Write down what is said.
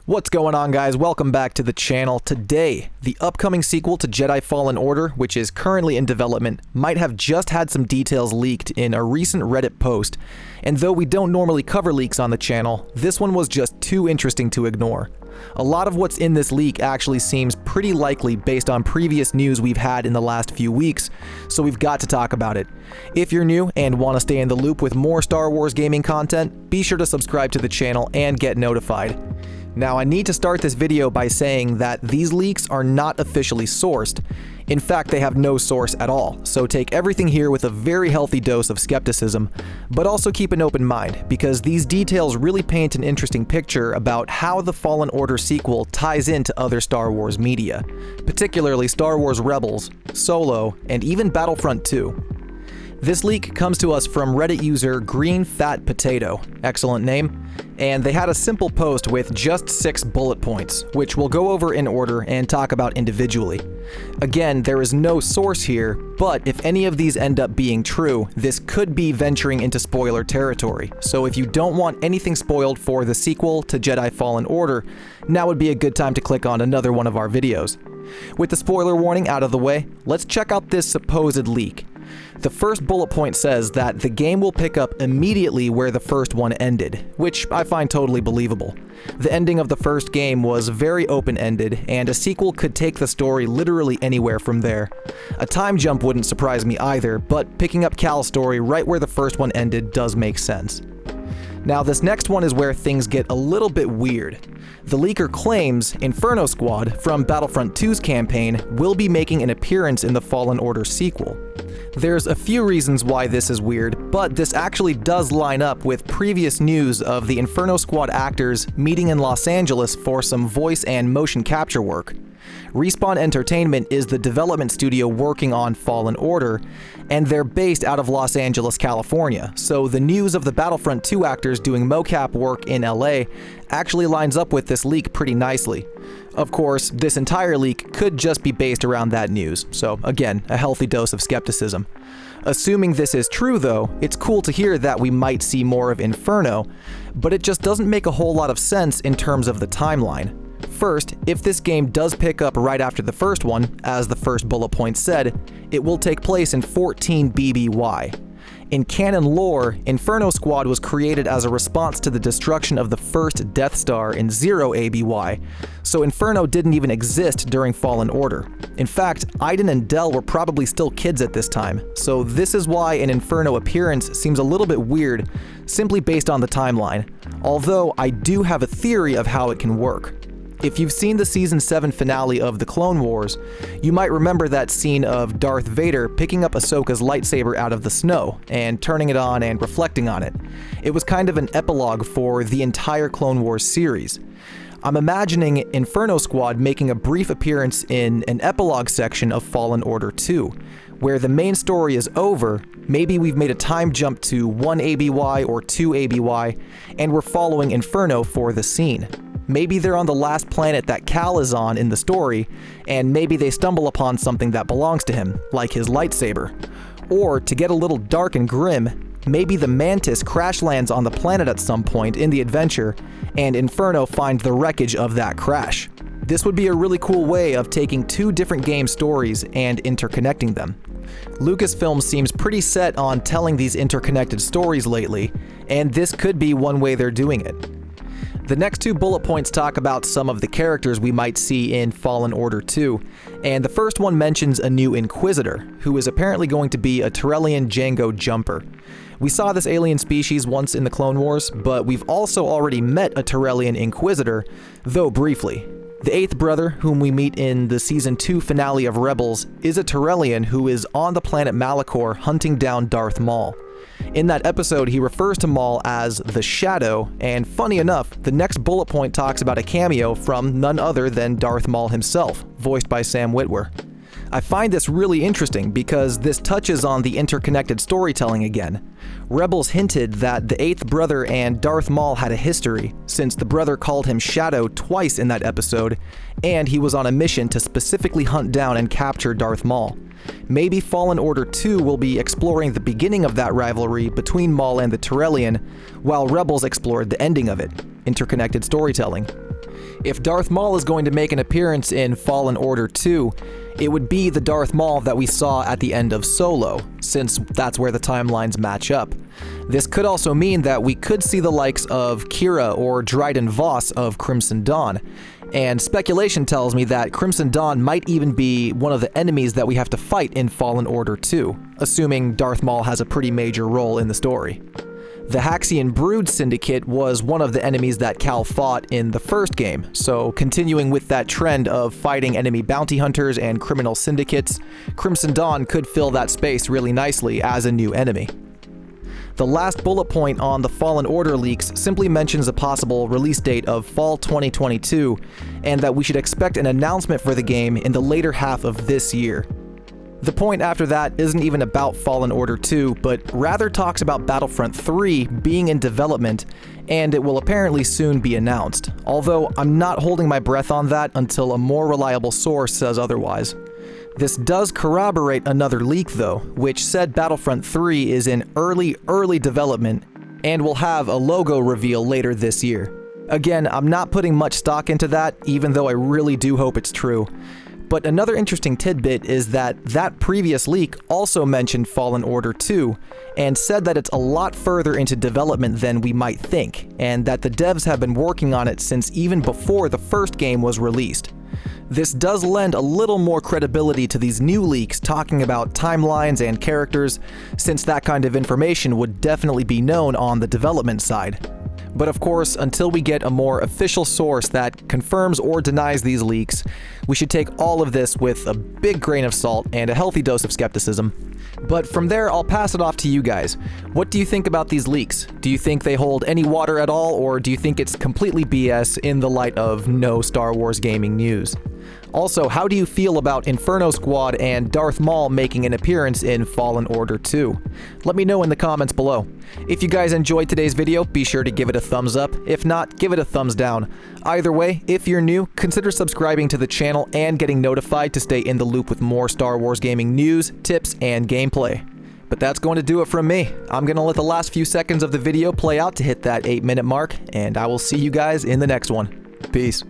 What's going on, guys? Welcome back to the channel. Today, the upcoming sequel to Jedi Fallen Order, which is currently in development, might have just had some details leaked in a recent Reddit post. And though we don't normally cover leaks on the channel, this one was just too interesting to ignore. A lot of what's in this leak actually seems pretty likely based on previous news we've had in the last few weeks, so we've got to talk about it. If you're new and want to stay in the loop with more Star Wars gaming content, be sure to subscribe to the channel and get notified. Now, I need to start this video by saying that these leaks are not officially sourced. In fact, they have no source at all, so take everything here with a very healthy dose of skepticism, but also keep an open mind, because these details really paint an interesting picture about how the Fallen Order sequel ties into other Star Wars media, particularly Star Wars Rebels, Solo, and even Battlefront 2. This leak comes to us from Reddit user Green Fat Potato, excellent name, and they had a simple post with just 6 bullet points, which we'll go over in order and talk about individually. Again, there is no source here, but if any of these end up being true, this could be venturing into spoiler territory, so if you don't want anything spoiled for the sequel to Jedi Fallen Order, now would be a good time to click on another one of our videos. With the spoiler warning out of the way, let's check out this supposed leak. The first bullet point says that the game will pick up immediately where the first one ended, which I find totally believable. The ending of the first game was very open-ended, and a sequel could take the story literally anywhere from there. A time jump wouldn't surprise me either, but picking up Cal's story right where the first one ended does make sense. Now, this next one is where things get a little bit weird. The leaker claims Inferno Squad from Battlefront 2's campaign will be making an appearance in the Fallen Order sequel. There's a few reasons why this is weird, but this actually does line up with previous news of the Inferno Squad actors meeting in Los Angeles for some voice and motion capture work. Respawn Entertainment is the development studio working on Fallen Order, and they're based out of Los Angeles, California, so the news of the Battlefront 2 actors doing mocap work in LA actually lines up with this leak pretty nicely. Of course, this entire leak could just be based around that news, so again, a healthy dose of skepticism. Assuming this is true though, it's cool to hear that we might see more of Inferno, but it just doesn't make a whole lot of sense in terms of the timeline. First, if this game does pick up right after the first one, as the first bullet point said, it will take place in 14 BBY. In canon lore, Inferno Squad was created as a response to the destruction of the first Death Star in 0 ABY, so Inferno didn't even exist during Fallen Order. In fact, Iden and Del were probably still kids at this time, so this is why an Inferno appearance seems a little bit weird, simply based on the timeline, although I do have a theory of how it can work. If you've seen the Season 7 finale of The Clone Wars, you might remember that scene of Darth Vader picking up Ahsoka's lightsaber out of the snow and turning it on and reflecting on it. It was kind of an epilogue for the entire Clone Wars series. I'm imagining Inferno Squad making a brief appearance in an epilogue section of Fallen Order 2, where the main story is over. Maybe we've made a time jump to 1 ABY or 2 ABY, and we're following Inferno for the scene. Maybe they're on the last planet that Cal is on in the story, and maybe they stumble upon something that belongs to him, like his lightsaber. Or, to get a little dark and grim, maybe the Mantis crash lands on the planet at some point in the adventure, and Inferno finds the wreckage of that crash. This would be a really cool way of taking 2 different game stories and interconnecting them. Lucasfilm seems pretty set on telling these interconnected stories lately, and this could be one way they're doing it. The next 2 bullet points talk about some of the characters we might see in Fallen Order 2, and the first one mentions a new Inquisitor, who is apparently going to be a Terrellian Django jumper. We saw this alien species once in the Clone Wars, but we've also already met a Terrellian Inquisitor, though briefly. The 8th brother, whom we meet in the Season 2 finale of Rebels, is a Terrellian who is on the planet Malachor hunting down Darth Maul. In that episode, he refers to Maul as the Shadow, and funny enough, the next bullet point talks about a cameo from none other than Darth Maul himself, voiced by Sam Witwer. I find this really interesting because this touches on the interconnected storytelling again. Rebels hinted that the 8th brother and Darth Maul had a history, since the brother called him Shadow twice in that episode, and he was on a mission to specifically hunt down and capture Darth Maul. Maybe Fallen Order 2 will be exploring the beginning of that rivalry between Maul and the Terrellian, while Rebels explored the ending of it, interconnected storytelling. If Darth Maul is going to make an appearance in Fallen Order 2, it would be the Darth Maul that we saw at the end of Solo, since that's where the timelines match up. This could also mean that we could see the likes of Kira or Dryden Voss of Crimson Dawn, and speculation tells me that Crimson Dawn might even be one of the enemies that we have to fight in Fallen Order 2, assuming Darth Maul has a pretty major role in the story. The Haxian Brood Syndicate was one of the enemies that Cal fought in the first game, so continuing with that trend of fighting enemy bounty hunters and criminal syndicates, Crimson Dawn could fill that space really nicely as a new enemy. The last bullet point on the Fallen Order leaks simply mentions a possible release date of fall 2022, and that we should expect an announcement for the game in the later half of this year. The point after that isn't even about Fallen Order 2, but rather talks about Battlefront 3 being in development, and it will apparently soon be announced, although I'm not holding my breath on that until a more reliable source says otherwise. This does corroborate another leak though, which said Battlefront 3 is in early development and will have a logo reveal later this year. Again, I'm not putting much stock into that, even though I really do hope it's true. But another interesting tidbit is that that previous leak also mentioned Fallen Order 2, and said that it's a lot further into development than we might think, and that the devs have been working on it since even before the first game was released. This does lend a little more credibility to these new leaks talking about timelines and characters, since that kind of information would definitely be known on the development side. But of course, until we get a more official source that confirms or denies these leaks, we should take all of this with a big grain of salt and a healthy dose of skepticism. But from there, I'll pass it off to you guys. What do you think about these leaks? Do you think they hold any water at all, or do you think it's completely BS in the light of no Star Wars gaming news? Also, how do you feel about Inferno Squad and Darth Maul making an appearance in Fallen Order 2? Let me know in the comments below. If you guys enjoyed today's video, be sure to give it a thumbs up. If not, give it a thumbs down. Either way, if you're new, consider subscribing to the channel and getting notified to stay in the loop with more Star Wars gaming news, tips, and gameplay. But that's going to do it from me. I'm going to let the last few seconds of the video play out to hit that 8-minute mark, and I will see you guys in the next one. Peace.